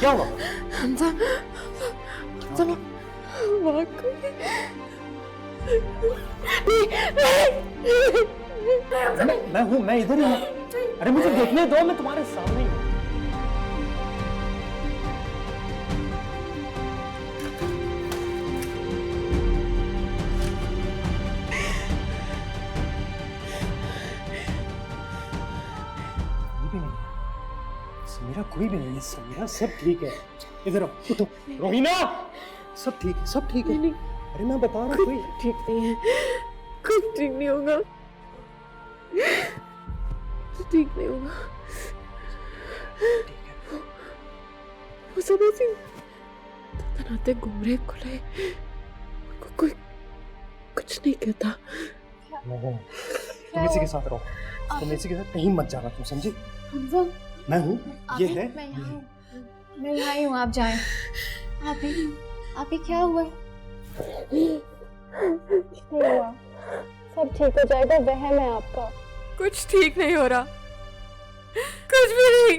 क्या हुआ? हमजा चलो मैं हूँ, मैं इधर ही हूँ। अरे मुझे देखने दो, मैं तुम्हारे सामने ही हूँ। समीरा कोई भी नहीं है। समीरा सब ठीक है। इधर आओ, उठो। रोहिना, सब ठीक है, सब ठीक है। अरे मैं बता रहा हूँ कोई ठीक नहीं है, कुछ ठीक नहीं होगा, ठीक नहीं होगा। वो सब ऐसे तनाते घूम रहे खुले, कोई कुछ नहीं कहता। तुम इसी के साथ रहो, तुम इसी के साथ कहीं मत जाना, तुम समझी? हमजा, मैं हूँ, ये है। मैं यहाँ ही हूँ, आप जाएं। आप ही क्या हुआ? कुछ नहीं हुआ, सब ठीक हो जाएगा, वहम है आपका। कुछ ठीक नहीं हो रहा, कुछ भी नहीं।